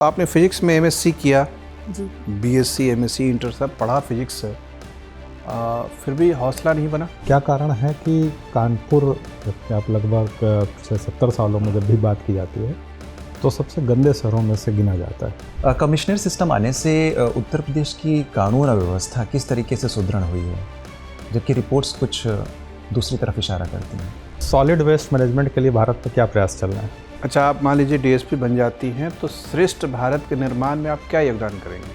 आपने फिजिक्स में एमएससी किया, जी। बीएससी, एमएससी, इंटर सब पढ़ा फिजिक्स से, फिर भी हौसला नहीं बना? क्या कारण है कि कानपुर, जबकि आप लगभग 70 सालों में जब भी बात की जाती है तो सबसे गंदे शहरों में से गिना जाता है। कमिश्नर सिस्टम आने से उत्तर प्रदेश की कानून व्यवस्था किस तरीके से सुदृढ़ हुई है, जबकि रिपोर्ट्स कुछ दूसरी तरफ इशारा करती हैं? सॉलिड वेस्ट मैनेजमेंट के लिए भारत में क्या प्रयास चल रहे हैं? अच्छा, आप मान लीजिए डीएसपी बन जाती हैं तो श्रेष्ठ भारत के निर्माण में आप क्या योगदान करेंगे?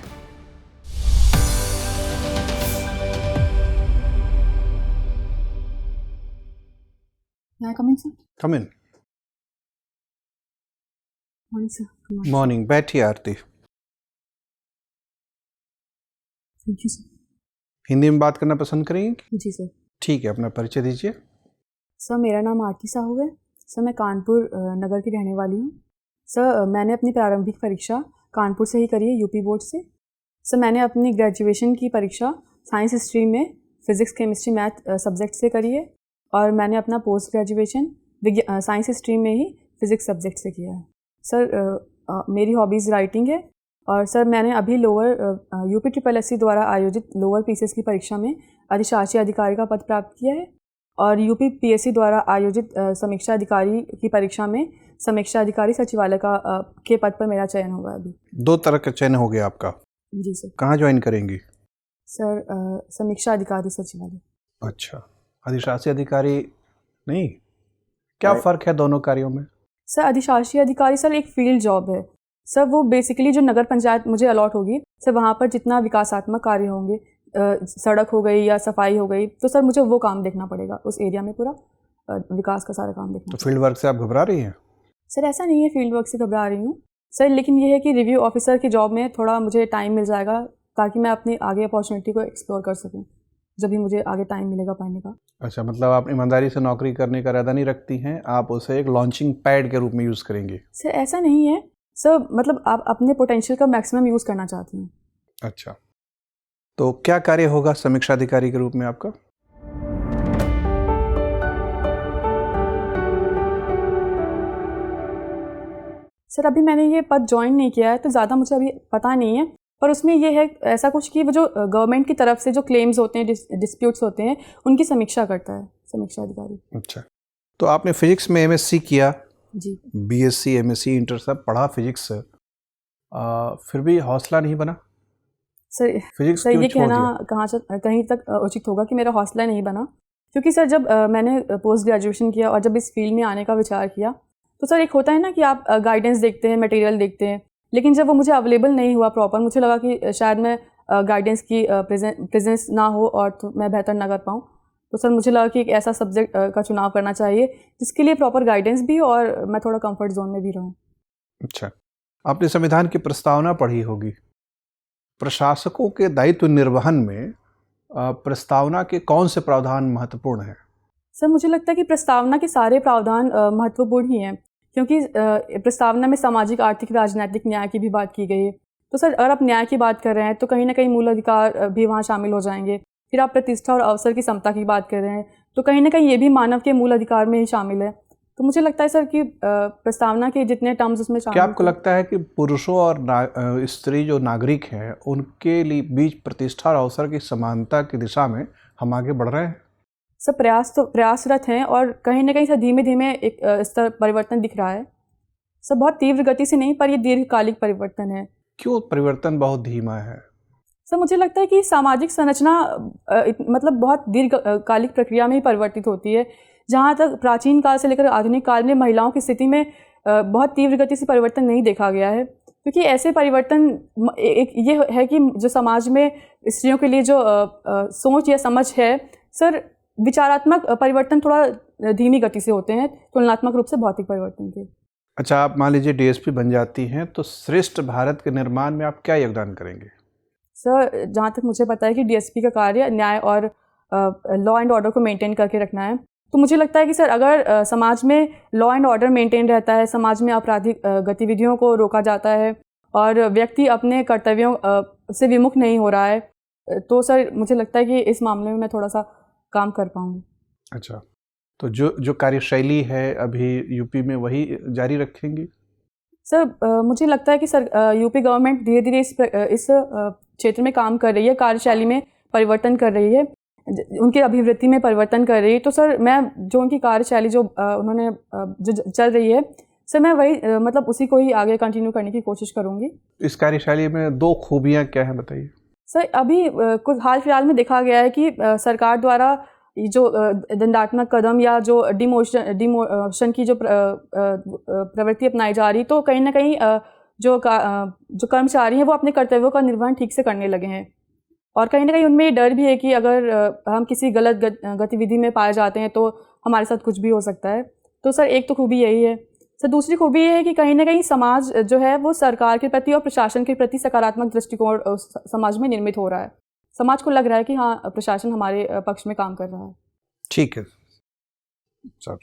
May I come in, sir? Come in. Morning, sir. Good morning. Morning. बैठिए आरती। Thank you, sir. हिंदी में बात करना पसंद करेंगे? जी सर। ठीक है, अपना परिचय दीजिए। सर, मेरा नाम आरती साहू है। सर, मैं कानपुर नगर की रहने वाली हूँ। सर, मैंने अपनी प्रारंभिक परीक्षा कानपुर से ही करी है, यूपी बोर्ड से। सर, मैंने अपनी ग्रेजुएशन की परीक्षा साइंस स्ट्रीम में फिज़िक्स, केमिस्ट्री, मैथ सब्जेक्ट से करी है, और मैंने अपना पोस्ट ग्रेजुएशन साइंस स्ट्रीम में ही फिज़िक्स सब्जेक्ट से किया है। सर, मेरी हॉबीज़ राइटिंग है, और सर मैंने अभी लोअर यूपी ट्रिपल एससी द्वारा आयोजित लोअर पीसीएस की परीक्षा में अधिशासी अधिकारी का पद प्राप्त किया है, और यूपी पीएससी द्वारा आयोजित समीक्षा अधिकारी की परीक्षा में समीक्षा अधिकारी सचिवालय के पद पर मेरा चयन हुआ अभी। 2 तरह का चयन हो गया आपका। जी सर। कहाँ ज्वाइन करेंगी? सर, समीक्षा अधिकारी सचिवालय। अच्छा, अधिशासी अधिकारी नहीं, क्या फ़र्क है दोनों कार्यों में? सर, अधिशासी अधिकारी सर एक फील्ड जॉब है। सर, वो बेसिकली जो नगर पंचायत मुझे अलॉट होगी, सर वहाँ पर जितना विकासात्मक कार्य होंगे, सड़क हो गई या सफाई हो गई, तो सर मुझे वो काम देखना पड़ेगा, उस एरिया में पूरा विकास का सारा काम देखना। तो फील्ड वर्क से आप घबरा रही हैं? सर, ऐसा नहीं है फील्ड वर्क से घबरा रही हूँ सर, लेकिन ये है कि रिव्यू ऑफिसर की जॉब में थोड़ा मुझे टाइम मिल जाएगा, ताकि मैं अपनी आगे अपॉर्चुनिटी को एक्सप्लोर कर सकूँ, जब भी मुझे आगे टाइम मिलेगा पढ़ने का। अच्छा, मतलब आप ईमानदारी से नौकरी करने का इरादा नहीं रखती हैं, आप उसे एक लॉन्चिंग पैड के रूप में यूज़ करेंगी? सर, ऐसा नहीं है सर, मतलब आप अपने पोटेंशियल का मैक्सिमम यूज़ करना चाहती हैं। अच्छा, तो क्या कार्य होगा समीक्षा अधिकारी के रूप में आपका? सर, अभी मैंने ये पद ज्वाइन नहीं किया है, तो ज़्यादा मुझे अभी पता नहीं है, पर उसमें ये है ऐसा कुछ कि वो जो गवर्नमेंट की तरफ से जो क्लेम्स होते हैं, डिस्प्यूट्स होते हैं, उनकी समीक्षा करता है समीक्षा अधिकारी। अच्छा, तो आपने फिजिक्स में एमएससी किया, जी। बीएससी, एमएससी, इंटर सब पढ़ा फिजिक्स से, फिर भी हौसला नहीं बना? सर, फिजिक्स सर क्यों ये छोड़ कहना कहीं तक उचित होगा कि मेरा हौसला नहीं बना, क्योंकि सर जब मैंने पोस्ट ग्रेजुएशन किया और जब इस फील्ड में आने का विचार किया, तो सर एक होता है ना कि आप गाइडेंस देखते हैं, मटेरियल देखते हैं, लेकिन जब वो मुझे अवेलेबल नहीं हुआ प्रॉपर, मुझे लगा कि शायद मैं गाइडेंस की प्रेजेंस ना हो और तो मैं बेहतर ना कर पाऊँ। तो सर मुझे लगा कि एक ऐसा सब्जेक्ट का चुनाव करना चाहिए जिसके लिए प्रॉपर गाइडेंस भी और मैं थोड़ा कंफर्ट जोन में भी रहूँ। अच्छा, आपने संविधान की प्रस्तावना पढ़ी होगी। प्रशासकों के दायित्व निर्वहन में प्रस्तावना के कौन से प्रावधान महत्वपूर्ण हैं? सर, मुझे लगता है कि प्रस्तावना के सारे प्रावधान महत्वपूर्ण ही हैं, क्योंकि प्रस्तावना में सामाजिक, आर्थिक, राजनीतिक न्याय की भी बात की गई है। तो सर अगर आप न्याय की बात कर रहे हैं तो कहीं ना कहीं मूल अधिकार भी वहाँ शामिल हो जाएंगे। फिर आप प्रतिष्ठा और अवसर की समता की बात कर रहे हैं तो कहीं ना कहीं ये भी मानव के मूल अधिकार में ही शामिल है। तो मुझे लगता है सर कि प्रस्तावना के जितने टर्म्स उसमें शामिल क्या आपको लगता है कि पुरुषों और स्त्री जो नागरिक हैं उनके लिए बीच प्रतिष्ठा और अवसर की समानता की दिशा में हम आगे बढ़ रहे हैं? सब प्रयासरत हैं, और कहीं ना कहीं सर धीमे धीमे एक स्तर परिवर्तन दिख रहा है। सब बहुत तीव्र गति से नहीं, पर ये दीर्घकालिक परिवर्तन है। क्यों परिवर्तन बहुत धीमा है? सर मुझे लगता है कि सामाजिक संरचना मतलब बहुत दीर्घकालिक प्रक्रिया में ही परिवर्तित होती है। जहाँ तक प्राचीन काल से लेकर आधुनिक काल में महिलाओं की स्थिति में बहुत तीव्र गति से परिवर्तन नहीं देखा गया है, क्योंकि ऐसे परिवर्तन एक ये है कि जो समाज में स्त्रियों के लिए जो सोच या समझ है, सर विचारात्मक परिवर्तन थोड़ा धीमी गति से होते हैं तुलनात्मक रूप से भौतिक परिवर्तन के। अच्छा, आप मान लीजिए डीएसपी बन जाती हैं तो श्रेष्ठ भारत के निर्माण में आप क्या योगदान करेंगे? सर, जहाँ तक मुझे पता है कि डीएसपी का कार्य न्याय और लॉ एंड ऑर्डर को मेंटेन करके रखना है। तो मुझे लगता है कि सर अगर समाज में लॉ एंड ऑर्डर मेंटेन रहता है, समाज में आपराधिक गतिविधियों को रोका जाता है और व्यक्ति अपने कर्तव्यों से विमुख नहीं हो रहा है, तो सर मुझे लगता है कि इस मामले में मैं थोड़ा सा काम कर पाऊँगी। अच्छा, तो जो कार्यशैली है अभी यूपी में वही जारी रखेंगी? सर मुझे लगता है कि यूपी गवर्नमेंट धीरे धीरे इस क्षेत्र में काम कर रही है, कार्यशैली में परिवर्तन कर रही है, उनकी अभिवृत्ति में परिवर्तन कर रही है। तो सर मैं जो उनकी कार्यशैली जो उन्होंने जो चल रही है सर, मैं वही मतलब उसी को ही आगे कंटिन्यू करने की कोशिश करूँगी। इस कार्यशैली में 2 खूबियाँ क्या हैं बताइए? सर अभी कुछ हाल फिलहाल में देखा गया है कि सरकार द्वारा जो दंडात्मक कदम या जो डिमोशन की जो प्रवृत्ति अपनाई जा रही, तो कहीं ना कहीं जो कर्मचारी हैं वो अपने कर्तव्यों का निर्वहन ठीक से करने लगे हैं। और कहीं ना कहीं उनमें ये डर भी है कि अगर हम किसी गलत गतिविधि में पाए जाते हैं तो हमारे साथ कुछ भी हो सकता है। तो सर एक तो खूबी यही है। सर दूसरी खूबी ये है कि कहीं ना कहीं समाज जो है वो सरकार के प्रति और प्रशासन के प्रति सकारात्मक दृष्टिकोण समाज में निर्मित हो रहा है। समाज को लग रहा है कि हाँ, प्रशासन हमारे पक्ष में काम कर रहा है। ठीक है सर।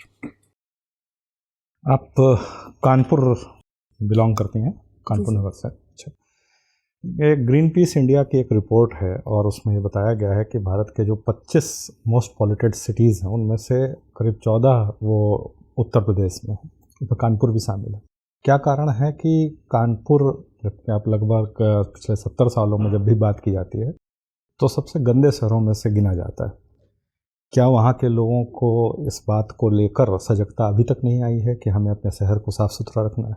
आप कानपुर बिलोंग करती हैं, कानपुर नगर से। अच्छा, ये ग्रीन पीस इंडिया की एक रिपोर्ट है और उसमें ये बताया गया है कि भारत के जो 25 मोस्ट पॉल्यूटेड सिटीज़ हैं उनमें से करीब 14 वो उत्तर प्रदेश में है, तो कानपुर भी शामिल है। क्या कारण है कि कानपुर, जबकि आप लगभग पिछले 70 सालों में जब भी बात की जाती है तो सबसे गंदे शहरों में से गिना जाता है? क्या वहाँ के लोगों को इस बात को लेकर सजगता अभी तक नहीं आई है कि हमें अपने शहर को साफ़ सुथरा रखना है?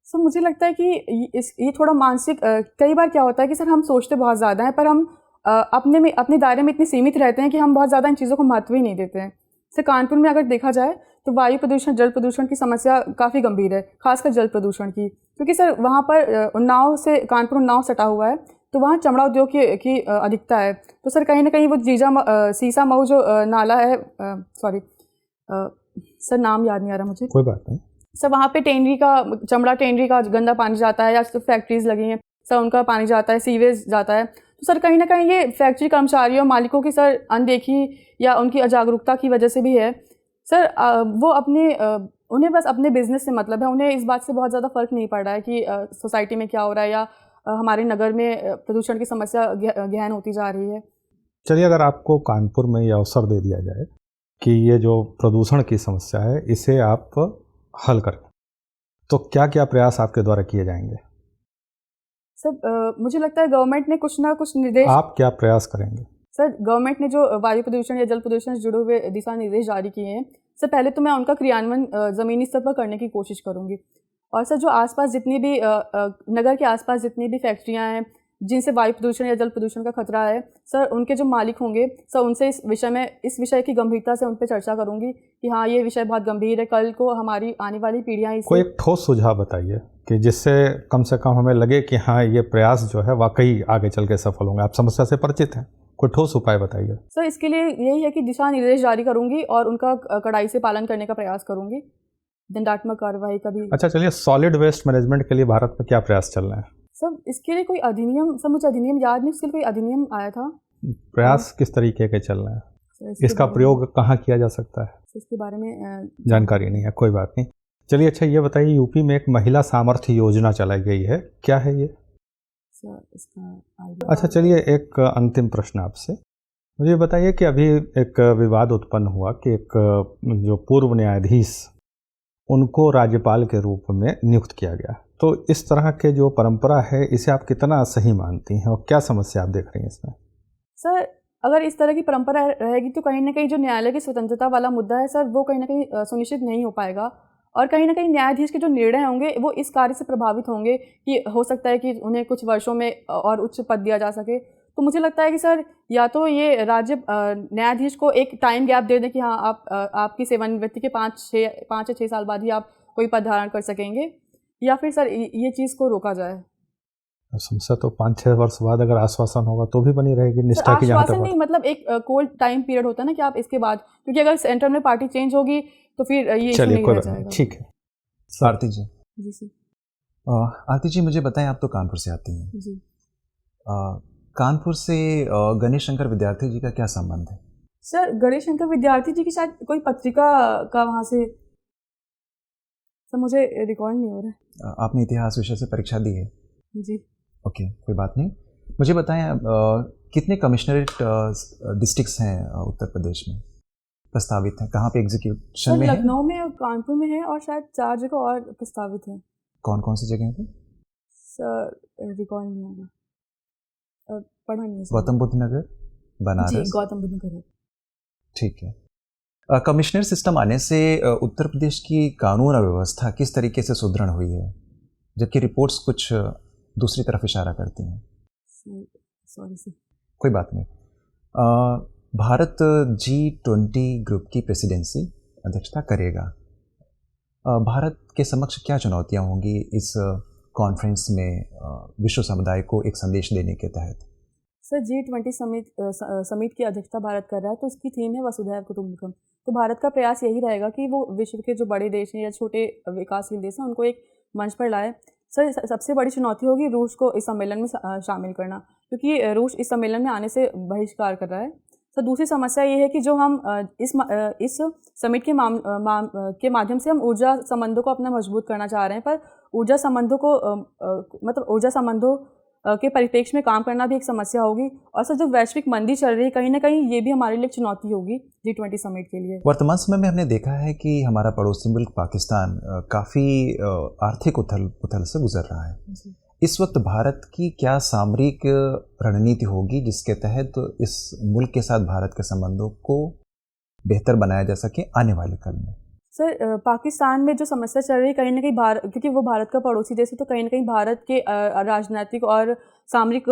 सर मुझे लगता है कि ये थोड़ा मानसिक, कई बार क्या होता है कि सर हम सोचते बहुत ज़्यादा हैं पर हम अपने दायरे में इतने सीमित रहते हैं कि हम बहुत ज़्यादा इन चीज़ों को महत्व ही नहीं देते हैं। सर कानपुर में अगर देखा जाए तो वायु प्रदूषण, जल प्रदूषण की समस्या काफ़ी गंभीर है, खासकर जल प्रदूषण की, क्योंकि सर वहाँ पर उन्नाव से कानपुर उन्नाव सटा हुआ है, तो वहाँ चमड़ा उद्योग की अधिकता है। तो सर कहीं ना कहीं वो सीसा मऊ जो नाला है, सॉरी सर नाम याद नहीं आ रहा मुझे, कोई बात नहीं सर, वहाँ पे चमड़ा टेनरी का गंदा पानी जाता है, या फैक्ट्रीज लगी हैं सर उनका पानी जाता है, सीवेज जाता है। तो सर कहीं ना कहीं ये फैक्ट्री कर्मचारियों मालिकों की सर अनदेखी या उनकी अजागरूकता की वजह से भी है। सर वो उन्हें बस अपने बिजनेस से मतलब है, उन्हें इस बात से बहुत ज़्यादा फर्क नहीं पड़ रहा है कि सोसाइटी में क्या हो रहा है या हमारे नगर में प्रदूषण की समस्या गहन होती जा रही है। चलिए, अगर आपको कानपुर में ये अवसर दे दिया जाए कि ये जो प्रदूषण की समस्या है इसे आप हल करें, तो क्या क्या प्रयास आपके द्वारा किए जाएंगे? सर मुझे लगता है गवर्नमेंट ने कुछ ना कुछ निर्देश। आप क्या प्रयास करेंगे? सर गवर्नमेंट ने जो वायु प्रदूषण या जल प्रदूषण से जुड़े हुए दिशा निर्देश जारी किए हैं, सर पहले तो मैं उनका क्रियान्वयन ज़मीनी स्तर पर करने की कोशिश करूँगी। और सर जो आसपास जितनी भी नगर के आसपास जितनी भी फैक्ट्रियाँ हैं जिनसे वायु प्रदूषण या जल प्रदूषण का खतरा है, सर उनके जो मालिक होंगे सर उनसे इस विषय की गंभीरता से उन पर चर्चा करूँगी कि हाँ ये विषय बहुत गंभीर है, कल को हमारी आने वाली पीढ़ियाँ कोई एक ठोस सुझाव बताइए कि जिससे कम से कम हमें लगे कि हाँ ये प्रयास जो है वाकई आगे चल के सफल होंगे। आप समस्या से परिचित हैं, कोई ठोस उपाय बताइए। सर इसके लिए यही है कि दिशा निर्देश जारी करूँगी और उनका कड़ाई से पालन करने का प्रयास करूँगी, दंडात्मक कार्रवाई का भी। अच्छा चलिए, सॉलिड वेस्ट मैनेजमेंट के लिए भारत में क्या प्रयास चल रहे हैं? सर इसके लिए कोई अधिनियम, सर मुझे अधिनियम याद नहीं, उसके लिए कोई अधिनियम आया था। प्रयास किस तरीके के चल रहे हैं? इसका प्रयोग कहाँ किया जा सकता है? इसके बारे में जानकारी नहीं है, कोई बात नहीं। चलिए, अच्छा ये बताइए, यूपी में एक महिला सामर्थ्य योजना चलाई गई है, क्या है ये? सर इसका अच्छा चलिए, एक अंतिम प्रश्न आपसे, मुझे बताइए कि अभी एक विवाद उत्पन्न हुआ कि एक जो पूर्व न्यायाधीश उनको राज्यपाल के रूप में नियुक्त किया गया, तो इस तरह के जो परंपरा है इसे आप कितना सही मानती हैं और क्या समस्या आप देख रही हैं इसमें? सर अगर इस तरह की परंपरा रहेगी तो कहीं ना कहीं जो न्यायालय की स्वतंत्रता वाला मुद्दा है सर वो कहीं ना कहीं सुनिश्चित नहीं हो पाएगा, और कहीं ना कहीं न्यायाधीश के जो निर्णय होंगे वो इस कार्य से प्रभावित होंगे कि हो सकता है कि उन्हें कुछ वर्षों में और उच्च पद दिया जा सके। तो मुझे लगता है कि सर या तो ये राज्य न्यायाधीश को एक टाइम गैप दे दें कि हाँ आपकी सेवानिवृत्ति के 5 या 6 साल बाद ही आप कोई पद धारण कर सकेंगे, या फिर सर ये चीज़ को रोका जाए। समस्या तो 5-6 वर्ष बाद अगर आश्वासन होगा तो भी बनी रहेगी निष्ठा की। आश्वासन नहीं, मतलब एक कोल्ड टाइम पीरियड होता है ना कि आप इसके बाद, क्योंकि अगर सेंटर में पार्टी चेंज होगी तो फिर ये इशू नहीं रह जाएगा। ठीक है। आरती जी। जी सर। आरती जी मुझे बताएं, आप तो कानपुर से आती हैं जी। कानपुर से गणेश शंकर विद्यार्थी जी का क्या संबंध है? सर गणेश शंकर विद्यार्थी जी की शायद कोई पत्रिका का वहाँ से, सर मुझे रिकॉर्ड नहीं हो रहा है। आपने इतिहास विषय से परीक्षा दी है? जी। ओके, कोई बात नहीं। मुझे बताएं कितने कमिश्नरेट डिस्ट्रिक्ट्स हैं उत्तर प्रदेश में प्रस्तावित हैं, कहाँ पे एग्जीक्यूशन में है? लखनऊ में और कानपुर में है और शायद 4 जगह और प्रस्तावित है। कौन कौन सी जगह पे? सर रिकॉल नहीं होगा, पढ़ा नहीं है सर। गौतम बुद्ध नगर, जी, बनारस। गौतम बुद्ध नगर है। ठीक है। कमिश्नर सिस्टम आने से उत्तर प्रदेश की कानून और व्यवस्था किस तरीके से सुदृढ़ हुई है, जबकि रिपोर्ट्स कुछ दूसरी तरफ इशारा करती हैं? Sorry sir. कोई बात नहीं। भारत G20 ग्रुप की प्रेसिडेंसी अध्यक्षता करेगा। भारत के समक्ष क्या चुनौतियां होंगी इस कॉन्फ्रेंस में विश्व समुदाय को एक संदेश देने के तहत? सर G20 समिट की अध्यक्षता भारत कर रहा है, तो उसकी थीम है वसुधैव कुटुंबकम। तो भारत का प्रयास यही रहेगा कि वो विश्व के जो बड़े देश हैं या छोटे विकासशील देश हैं उनको एक मंच पर लाए। सर सबसे बड़ी चुनौती होगी रूस को इस सम्मेलन में शामिल करना, क्योंकि रूस इस सम्मेलन में आने से बहिष्कार कर रहा है। तो दूसरी समस्या ये है कि जो हम इस समिट के माध्यम से हम ऊर्जा संबंधों को अपना मजबूत करना चाह रहे हैं, पर ऊर्जा संबंधों को मतलब ऊर्जा संबंधों के परिप्रेक्ष्य में काम करना भी एक समस्या होगी। और सर जो वैश्विक मंदी चल रही है, कहीं ना कहीं ये भी हमारे लिए चुनौती होगी G20 समिट के लिए। वर्तमान समय में हमने देखा है कि हमारा पड़ोसी मुल्क पाकिस्तान काफ़ी आर्थिक उथल पुथल से गुजर रहा है। इस वक्त भारत की क्या सामरिक रणनीति होगी जिसके तहत इस मुल्क के साथ भारत के संबंधों को बेहतर बनाया जा सके आने वाले कल में? सर पाकिस्तान में जो समस्या चल रही है, कहीं ना कहीं भारत, क्योंकि वो भारत का पड़ोसी देश है, तो कहीं ना कहीं भारत के राजनीतिक और सामरिक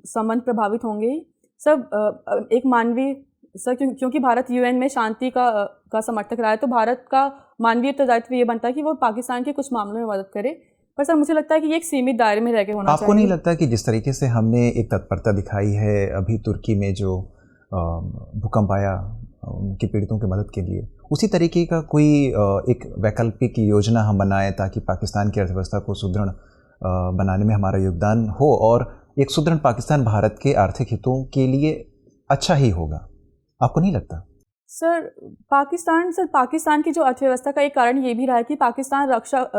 संबंध प्रभावित होंगे ही। सब एक मानवीय सर क्योंकि भारत UN में शांति का समर्थक रहा है, तो भारत का मानवीय उत्तरदायित्व ये बनता है कि वो पाकिस्तान के कुछ मामलों में मदद करे। पर सर मुझे लगता है कि ये एक सीमित दायरे में रह के होना चाहिए। आपको नहीं लगता कि जिस तरीके से हमने एक तत्परता दिखाई है अभी तुर्की में जो भूकंप आया उनके पीड़ितों की मदद के लिए, उसी तरीके का कोई एक वैकल्पिक योजना हम बनाएं ताकि पाकिस्तान की अर्थव्यवस्था को सुदृढ़ बनाने में हमारा योगदान हो, और एक सुदृढ़ पाकिस्तान भारत के आर्थिक हितों के लिए अच्छा ही होगा? आपको नहीं लगता? सर पाकिस्तान की जो अर्थव्यवस्था का एक कारण ये भी रहा है कि पाकिस्तान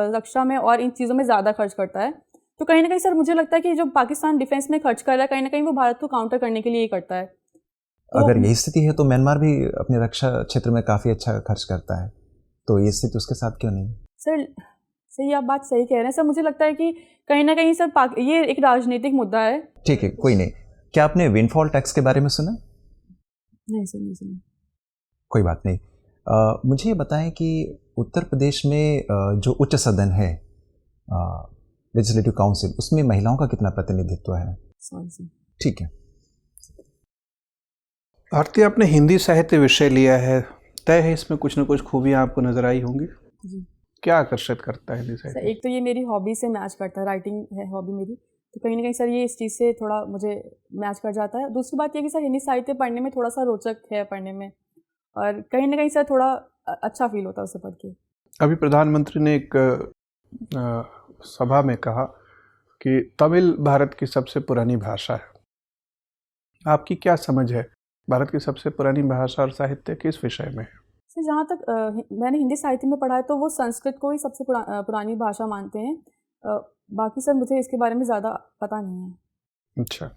रक्षा में और इन चीज़ों में ज़्यादा खर्च करता है। तो कहीं ना कहीं सर मुझे लगता है कि जो पाकिस्तान डिफेंस में खर्च कर रहा है, कहीं ना कहीं वो भारत को काउंटर करने के लिए ही करता है। तो अगर यही स्थिति है तो म्यांमार भी अपने रक्षा क्षेत्र में काफ़ी अच्छा खर्च करता है, तो ये स्थिति उसके साथ क्यों नहीं? सर सही, आप बात सही कह रहे हैं सर। मुझे लगता है कि कहीं ना कहीं सर ये एक राजनीतिक मुद्दा है। ठीक है, कोई नहीं। क्या आपने विंडफॉल टैक्स के बारे में सुना? नहीं सर, नहीं सुना। कोई बात नहीं। मुझे ये बताएं कि उत्तर प्रदेश में जो उच्च सदन है लेजिस्लेटिव काउंसिल, उसमें महिलाओं का कितना प्रतिनिधित्व है? Sorry sir. ठीक है। भारती, आपने हिंदी साहित्य विषय लिया है, तय है इसमें कुछ न कुछ खूबियाँ आपको नजर आई होंगी। जी क्या आकर्षित करता है हिंदी सर, साहित्य? एक तो ये मेरी हॉबी से मैच करता है, राइटिंग है हॉबी मेरी, तो कहीं ना कहीं सर ये इस चीज़ से थोड़ा मुझे मैच कर जाता है। दूसरी बात ये कि सर हिंदी साहित्य पढ़ने में थोड़ा सा रोचक है पढ़ने में, और कहीं ना कहीं सर थोड़ा अच्छा फील होता है उसे पढ़ के। अभी प्रधानमंत्री ने एक सभा में कहा कि तमिल भारत की सबसे पुरानी भाषा है। आपकी क्या समझ है, भारत की सबसे पुरानी भाषा और साहित्य किस विषय में है? सर जहाँ तक मैंने हिंदी साहित्य में पढ़ा है तो वो संस्कृत को ही सबसे पुरानी भाषा मानते हैं। बाकी सर मुझे इसके बारे में ज़्यादा पता नहीं है। अच्छा,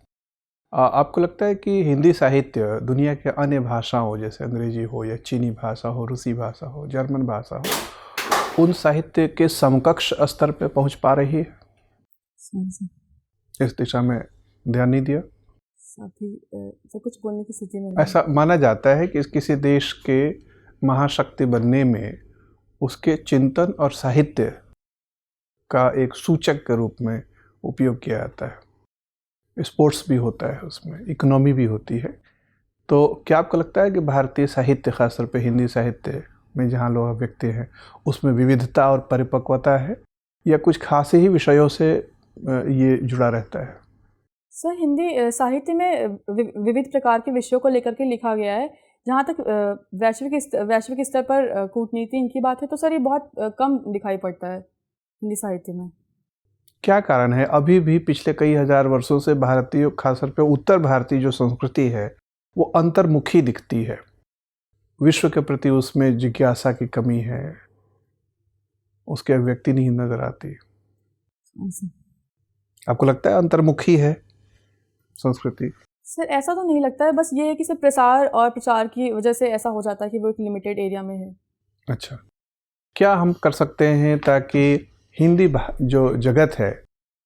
आपको लगता है कि हिंदी साहित्य दुनिया के अन्य भाषाओं जैसे अंग्रेजी हो या चीनी भाषा हो, रूसी भाषा हो, जर्मन भाषा हो, उन साहित्य के समकक्ष स्तर पर पहुंच पा रही है? इस दिशा में ध्यान नहीं दिया? सर कुछ बोलने की स्थिति में ऐसा माना जाता है कि किसी देश के महाशक्ति बनने में उसके चिंतन और साहित्य का एक सूचक के रूप में उपयोग किया जाता है। स्पोर्ट्स भी होता है, उसमें इकोनॉमी भी होती है। तो क्या आपको लगता है कि भारतीय साहित्य, खासतौर पे हिंदी साहित्य में जहाँ लोग अभिव्यक्ति हैं, उसमें विविधता और परिपक्वता है, या कुछ खास ही विषयों से ये जुड़ा रहता है? सर हिंदी साहित्य में विविध प्रकार के विषयों को लेकर के लिखा गया है। जहाँ तक वैश्विक स्तर पर कूटनीति इनकी बात है तो सर ये बहुत कम दिखाई पड़ता है हिंदी साहित्य में। क्या कारण है? अभी भी पिछले कई हजार वर्षों से भारतीय, खासतौर पे उत्तर भारतीय जो संस्कृति है वो अंतर्मुखी दिखती है। विश्व के प्रति उसमें जिज्ञासा की कमी है, उसकी अभिव्यक्ति नहीं नजर आती। आपको लगता है अंतर्मुखी है संस्कृति? सर ऐसा तो नहीं लगता है, बस ये है कि सर प्रसार और प्रचार की वजह से ऐसा हो जाता है कि वो एक लिमिटेड एरिया में है। अच्छा, क्या हम कर सकते हैं ताकि जो जगत है,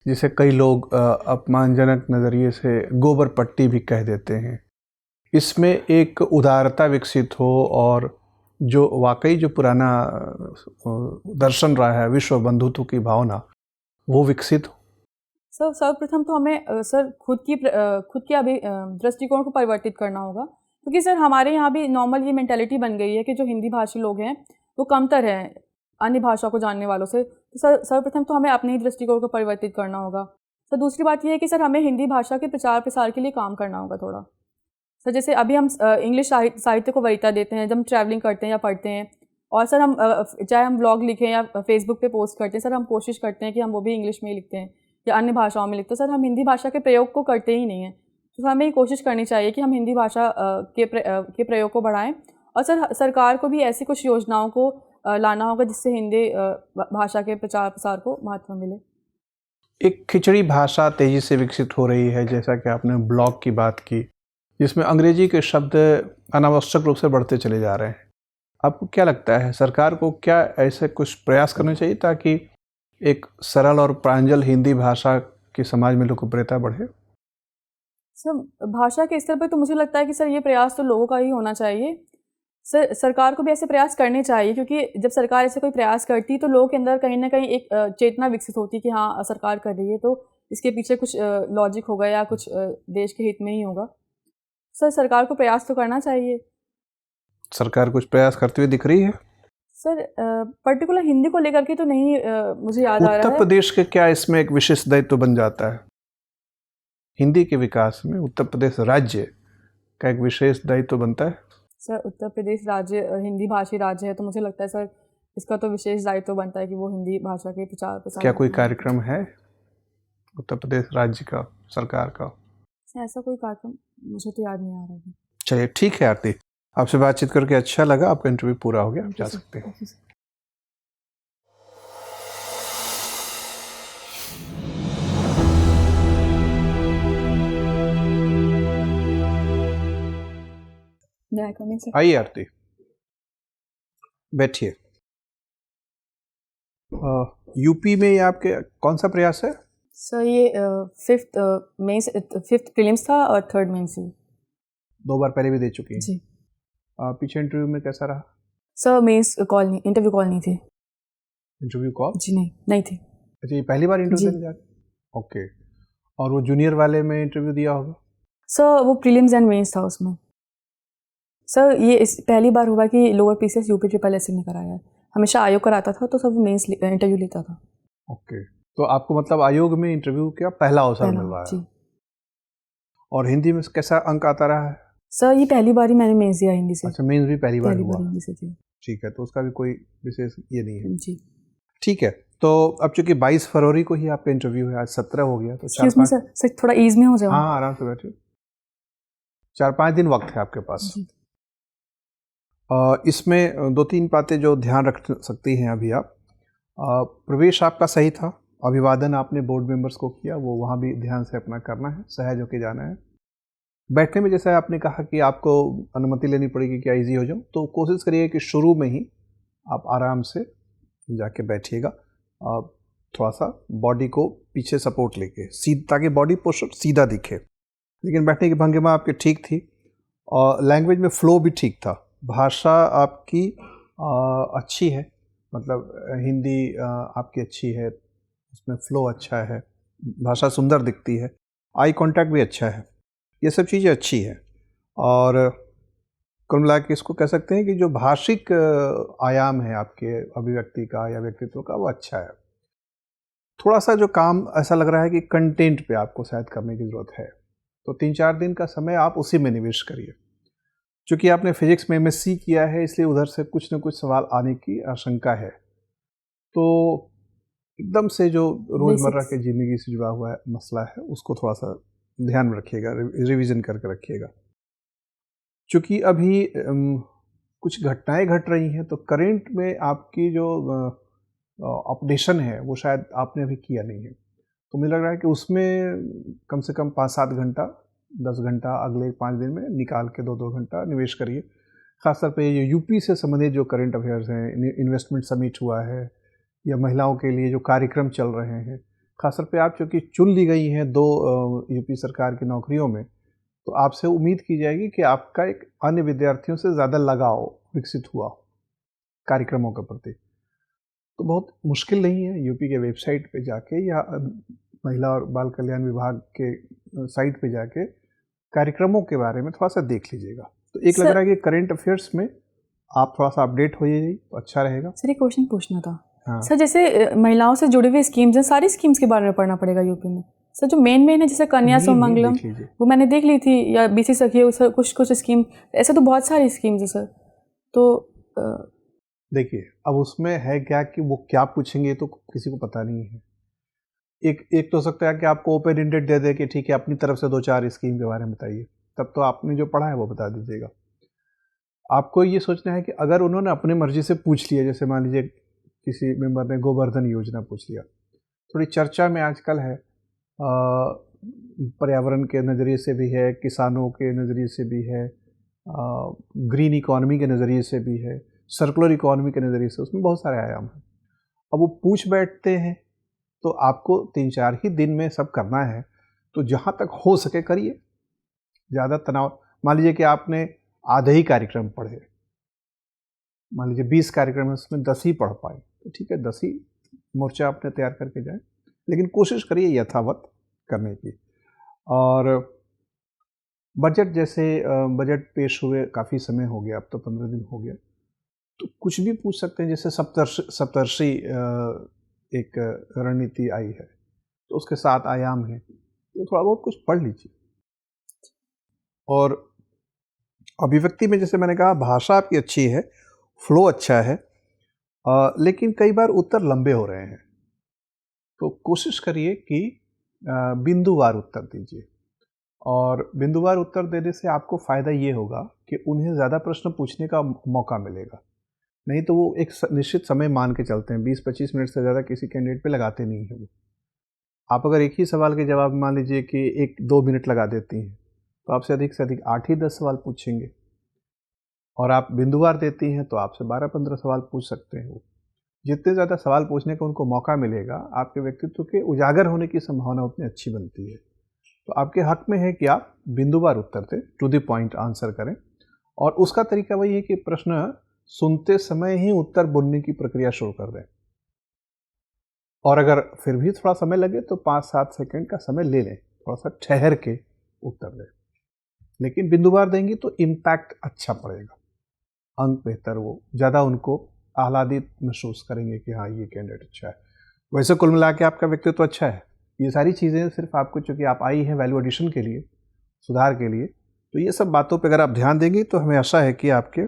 जिसे कई लोग अपमानजनक नज़रिए से गोबर पट्टी भी कह देते हैं, इसमें एक उदारता विकसित हो और जो वाकई जो पुराना दर्शन रहा है विश्व बंधुत्व की भावना, वो विकसित हो। सर सर्वप्रथम तो हमें सर खुद की अभी दृष्टिकोण को परिवर्तित करना होगा, क्योंकि सर हमारे यहाँ भी नॉर्मल ये मेंटालिटी बन गई है कि जो हिंदी भाषी लोग हैं वो कमतर हैं अन्य भाषा को जानने वालों से। तो सर सर्वप्रथम तो हमें अपने ही दृष्टिकोण को परिवर्तित करना होगा। सर दूसरी बात ये है कि सर हमें हिंदी भाषा के प्रचार प्रसार के लिए काम करना होगा थोड़ा। सर जैसे अभी हम इंग्लिश साहित्य को वरीयता देते हैं जब हम ट्रैवलिंग करते हैं या पढ़ते हैं, और सर हम चाहे हम ब्लॉग लिखें या फेसबुक पे पोस्ट करते हैं, सर हम कोशिश करते हैं कि हम वो भी इंग्लिश में ही लिखते हैं या अन्य भाषाओं में लिखते हैं। सर हम हिंदी भाषा के प्रयोग को करते ही नहीं हैं, तो हमें ये कोशिश करनी चाहिए कि हम हिंदी भाषा के प्रयोग को बढ़ाएं। और सर सरकार को भी ऐसी कुछ योजनाओं को लाना होगा जिससे हिंदी भाषा के प्रचार प्रसार को महत्व मिले। एक खिचड़ी भाषा तेज़ी से विकसित हो रही है, जैसा कि आपने ब्लॉग की बात की, जिसमें अंग्रेजी के शब्द अनावश्यक रूप से बढ़ते चले जा रहे हैं। आपको क्या लगता है, सरकार को क्या ऐसे कुछ प्रयास करने चाहिए ताकि एक सरल और प्रांजल हिंदी भाषा की समाज में लोकप्रियता बढ़े? सर भाषा के स्तर पर तो मुझे लगता है कि सर ये प्रयास तो लोगों का ही होना चाहिए। सर सरकार को भी ऐसे प्रयास करने चाहिए, क्योंकि जब सरकार ऐसे कोई प्रयास करती है तो लोगों के अंदर कहीं ना कहीं एक चेतना विकसित होती है कि हाँ सरकार कर रही है तो इसके पीछे कुछ लॉजिक होगा या कुछ देश के हित में ही होगा। सर सरकार को प्रयास तो करना चाहिए। सरकार कुछ प्रयास करती हुई दिख रही है? सर पर्टिकुलर हिंदी को लेकर के तो नहीं मुझे याद आ रहा है। उत्तर प्रदेश के क्या इसमें एक विशेष दायित्व बन जाता है? हिंदी के विकास में उत्तर प्रदेश राज्य का एक विशेष दायित्व बनता है? सर उत्तर प्रदेश राज्य हिंदी भाषी राज्य है, तो मुझे लगता है सर इसका तो विशेष दायित्व बनता है कि वो हिंदी भाषा के प्रचार प्रसार। क्या कोई कार्यक्रम है उत्तर प्रदेश राज्य का, सरकार का? ऐसा कोई कार्यक्रम मुझे तो याद नहीं आ रहा है। चलिए ठीक है आरती, आपसे बातचीत करके अच्छा लगा। आपका इंटरव्यू पूरा हो गया, आप जा सकते हैं। आइए आरती, बैठिए। यूपी में ये आपके कौन सा प्रयास है? सर ये फिफ्थ प्रीलिम्स था और थर्ड मेंस ही। 2 बार पहले भी दे चुकी हैं जी। पीछे इंटरव्यू में कैसा रहा? सर मेंस कॉल नहीं, इंटरव्यू कॉल नहीं थी। Interview call? जी नहीं थी। अच्छा, ये पहली बार इंटरव्यू देने जा रहे? ओके। और वो जूनियर वाले में इंटरव्यू दिया होगा? सर वो प्रीलिम्स एंड मेंस था उसमें। सर ये पहली बार हुआ कि lower PCS UP triple SC ने कराया है, हमेशा आयोग कराता था तो सब मेंस इंटरव्यू लेता था। ओके, तो आपको मतलब आयोग में इंटरव्यू का पहला अवसर मिल रहा है। और हिंदी में कैसा अंक आता रहा है? सर ये पहली बार ही मैंने मेंस दिया हिंदी से। अच्छा, मेंस भी पहली बार हुआ? हिंदी से थी। ठीक है, तो उसका भी कोई विशेष ये नहीं है। जी ठीक है, तो अब चूंकि 22 फरवरी को ही आपका इंटरव्यू है, आज 17 हो गया, तो सर थोड़ा ईज में हो जाओ। हाँ, आराम से बैठिए। 4-5 दिन वक्त है आपके पास। इसमें 2-3 बातें जो ध्यान रख सकती हैं अभी आप। प्रवेश आपका सही था, अभिवादन आपने बोर्ड मेंबर्स को किया, वो वहाँ भी ध्यान से अपना करना है, सहज होके जाना है। बैठने में जैसा आपने कहा कि आपको अनुमति लेनी पड़ेगी क्या ईजी हो जाऊँ, तो कोशिश करिए कि शुरू में ही आप आराम से जाके बैठिएगा, थोड़ा सा बॉडी को पीछे सपोर्ट लेके ताकि बॉडी पोस्चर सीधा दिखे। लेकिन बैठने की भंगिमा आपकी ठीक थी और लैंग्वेज में फ़्लो भी ठीक था। भाषा आपकी अच्छी है, मतलब हिंदी आपकी अच्छी है, उसमें फ़्लो अच्छा है, भाषा सुंदर दिखती है, आई कांटेक्ट भी अच्छा है, ये सब चीज़ें अच्छी हैं। और कुल मिला के इसको कह सकते हैं कि जो भाषिक आयाम है आपके अभिव्यक्ति का या व्यक्तित्व का, वो अच्छा है। थोड़ा सा जो काम ऐसा लग रहा है कि कंटेंट पे आपको शायद करने की ज़रूरत है, तो 3-4 दिन का समय आप उसी में निवेश करिए। चूँकि आपने फिजिक्स में MSc किया है, इसलिए उधर से कुछ न कुछ सवाल आने की आशंका है। तो एकदम से जो रोज़मर्रा की ज़िंदगी से जुड़ा हुआ मसला है, उसको थोड़ा सा ध्यान में रखिएगा, रिवीजन करके रखिएगा। चूँकि अभी कुछ घटनाएं घट रही हैं, तो करेंट में आपकी जो अपडेशन है वो शायद आपने अभी किया नहीं है। तो मुझे लग रहा है कि उसमें कम से कम 5-7 घंटा, 10 घंटा अगले 5 दिन में निकाल के 2-2 घंटा निवेश करिए। ख़ासतौर पे ये यूपी से संबंधित जो करंट अफेयर्स हैं, इन्वेस्टमेंट समिट हुआ है या महिलाओं के लिए जो कार्यक्रम चल रहे हैं, खासतौर पे आप चूँकि चुन ली गई हैं 2 यूपी सरकार की नौकरियों में, तो आपसे उम्मीद की जाएगी कि आपका एक अन्य विद्यार्थियों से ज़्यादा लगाव विकसित हुआ हो कार्यक्रमों के प्रति। तो बहुत मुश्किल नहीं है, यूपी के वेबसाइट पे जाके या महिला और बाल कल्याण विभाग के साइट पे जाके कार्यक्रमों के बारे में थोड़ा सा देख लीजिएगा। तो एक लग रहा है कि करंट अफेयर्स में आप थोड़ा सा अपडेट हो जाइए तो अच्छा रहेगा। सर एक क्वेश्चन पूछना था। हाँ। सर जैसे महिलाओं से जुड़ी हुई स्कीम्स हैं, सारी स्कीम्स के बारे में पढ़ना पड़ेगा यूपी में? सर जो मेन है जैसे कन्या सुमंगलम, वो मैंने देख ली थी, या बीसी सखी, सर कुछ स्कीम, ऐसे तो बहुत सारी स्कीम्स है सर। तो देखिए अब उसमें है क्या कि वो क्या पूछेंगे तो किसी को पता नहीं है। एक तो हो सकता है कि आपको ओपन एंडेड दे दे कि ठीक है अपनी तरफ से 2-4 स्कीम के बारे में बताइए, तब तो आपने जो पढ़ा है वो बता दीजिएगा। आपको ये सोचना है कि अगर उन्होंने अपनी मर्जी से पूछ लिया, जैसे मान लीजिए किसी मेंबर ने गोवर्धन योजना पूछ लिया, थोड़ी चर्चा में आजकल है, पर्यावरण के नज़रिए से भी है, किसानों के नज़रिए से भी है, ग्रीन इकॉनमी के नज़रिए से भी है, सर्कुलर इकॉनमी के नज़रिए से, उसमें बहुत सारे आयाम हैं। अब वो पूछ बैठते हैं तो आपको 3-4 ही दिन में सब करना है, तो जहाँ तक हो सके करिए। ज़्यादा तनाव, मान लीजिए कि आपने आधे ही कार्यक्रम पढ़े, मान लीजिए 20 कार्यक्रम है उसमें 10 ही पढ़ पाए, तो ठीक है 10 ही मोर्चा आपने तैयार करके जाए, लेकिन कोशिश करिए यथावत करने की। और बजट, जैसे बजट पेश हुए काफ़ी समय हो गया, अब तो 15 दिन हो गया, तो कुछ भी पूछ सकते हैं। जैसे सप्तर्षि एक रणनीति आई है, तो उसके 7 आयाम हैं, तो थोड़ा बहुत कुछ पढ़ लीजिए। और अभिव्यक्ति में जैसे मैंने कहा, भाषा आपकी अच्छी है, फ्लो अच्छा है, लेकिन कई बार उत्तर लंबे हो रहे हैं, तो कोशिश करिए कि बिंदुवार उत्तर दीजिए। और बिंदुवार उत्तर देने से आपको फ़ायदा ये होगा कि उन्हें ज़्यादा प्रश्न पूछने का मौका मिलेगा। नहीं तो वो एक निश्चित समय मान के चलते हैं, 20-25 मिनट से ज़्यादा किसी कैंडिडेट पे लगाते नहीं हैं वो। आप अगर एक ही सवाल के जवाब मान लीजिए कि 1-2 मिनट लगा देती हैं, तो आपसे अधिक से अधिक 8 ही 10 सवाल पूछेंगे। और आप बिंदुवार देती हैं तो आपसे 12-15 सवाल पूछ सकते हैं वो। जितने ज़्यादा सवाल पूछने का उनको मौका मिलेगा, आपके व्यक्तित्व के उजागर होने की संभावना उतनी अच्छी बनती है। तो आपके हक में है कि आप बिंदुवार उत्तर दें, टू द पॉइंट आंसर करें। और उसका तरीका वही है कि प्रश्न सुनते समय ही उत्तर बोलने की प्रक्रिया शुरू कर दें। और अगर फिर भी थोड़ा समय लगे तो 5-7 सेकंड का समय ले लें, थोड़ा सा ठहर के उत्तर दें। लेकिन बिंदुवार देंगी तो इम्पैक्ट अच्छा पड़ेगा, अंक बेहतर, वो ज़्यादा उनको आह्लादित महसूस करेंगे कि हाँ ये कैंडिडेट अच्छा है। वैसे कुल मिला के आपका व्यक्तित्व अच्छा है। ये सारी चीज़ें सिर्फ आपको, चूँकि आप आई हैं वैल्यू एडिशन के लिए, सुधार के लिए, तो ये सब बातों पे अगर आप ध्यान देंगी तो हमें आशा है कि आपके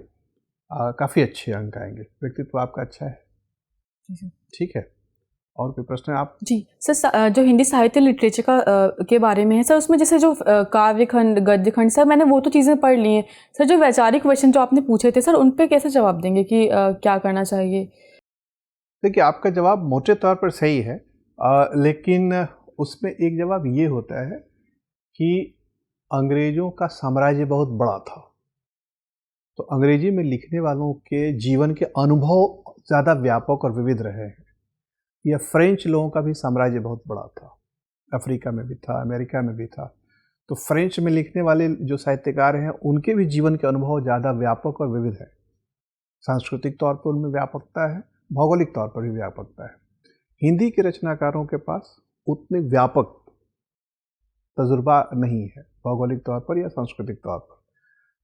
काफ़ी अच्छे अंक आएंगे। व्यक्तित्व आपका अच्छा है। ठीक है, और कोई प्रश्न है आप? जी सर, जो हिंदी साहित्य लिटरेचर के बारे में है सर, उसमें जैसे जो काव्य खंड, गद्य खंड, सर मैंने वो तो चीज़ें पढ़ ली हैं सर। जो वैचारिक क्वेश्चन जो आपने पूछे थे सर, उन पे कैसे जवाब देंगे कि क्या करना चाहिए? देखिए आपका जवाब मोटे तौर पर सही है, लेकिन उसमें एक जवाब ये होता है कि अंग्रेज़ों का साम्राज्य बहुत बड़ा था, तो अंग्रेजी में लिखने वालों के जीवन के अनुभव ज़्यादा व्यापक और विविध रहे हैं। या फ्रेंच लोगों का भी साम्राज्य बहुत बड़ा था, अफ्रीका में भी था, अमेरिका में भी था। तो फ्रेंच में लिखने वाले जो साहित्यकार हैं उनके भी जीवन के अनुभव ज़्यादा व्यापक और विविध है। सांस्कृतिक तौर पर उनमें व्यापकता है, भौगोलिक तौर पर भी व्यापकता है। हिंदी के रचनाकारों के पास उतने व्यापक तजुर्बा नहीं है भौगोलिक तौर पर या सांस्कृतिक तौर पर।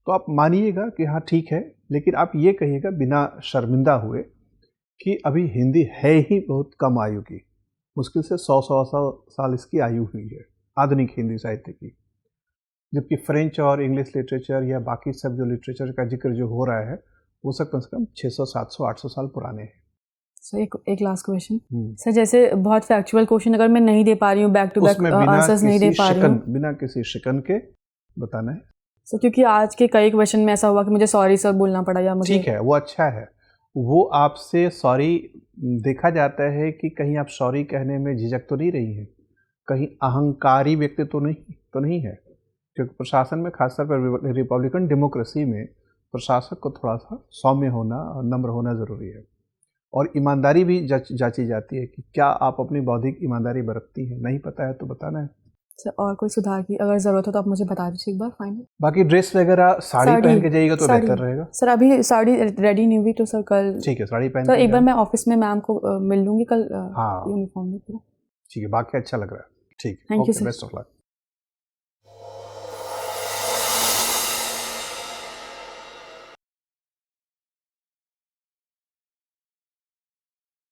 तो आप मानिएगा कि हाँ ठीक है, लेकिन आप ये कहिएगा बिना शर्मिंदा हुए कि अभी हिंदी है ही बहुत कम आयु की, मुश्किल से 100 साल इसकी आयु हुई है आधुनिक हिंदी साहित्य की। जबकि फ्रेंच और इंग्लिश लिटरेचर या बाकी सब जो लिटरेचर का जिक्र जो हो रहा है वो सब कम से कम 600, 700, 800 साल पुराने हैं। सर एक लास्ट क्वेश्चन सर, जैसे बहुत फैक्चुअल क्वेश्चन अगर मैं नहीं दे पा रही हूँ, बैक टू बैक आंसर्स नहीं दे पा रही हूँ, बिना किसी शिकन के बताना है सर, क्योंकि आज के कई क्वेश्चन में ऐसा हुआ कि मुझे सॉरी सर बोलना पड़ा, या मुझे ठीक है वो अच्छा है, वो आपसे सॉरी देखा जाता है कि कहीं आप सॉरी कहने में झिझक तो नहीं रही हैं, कहीं अहंकारी व्यक्ति तो नहीं है। क्योंकि प्रशासन में खासतौर पर रिपब्लिकन डेमोक्रेसी में प्रशासक को थोड़ा सा सौम्य होना और नम्र होना ज़रूरी है। और ईमानदारी भी जांची जाती है कि क्या आप अपनी बौद्धिक ईमानदारी बरतती हैं। नहीं पता है तो बताना है। सर और कोई सुधार की अगर ज़रूरत हो तो आप मुझे बता दीजिए एक बार फाइनल। बाकी ड्रेस वगैरह साड़ी पहन के जाइएगा तो साड़ी। बेहतर रहेगा। सर अभी साड़ी रेडी नहीं हुई तो सर कल ठीक है, साड़ी पहन सर के एक बार जाना। मैं ऑफिस में मैम को मिल लूँगी कल हाँ यूनिफॉर्म में पूरा। ठीक है, बाकी अच्छा लग रहा है। ठीक है, Thank you, okay, sir. Best of luck.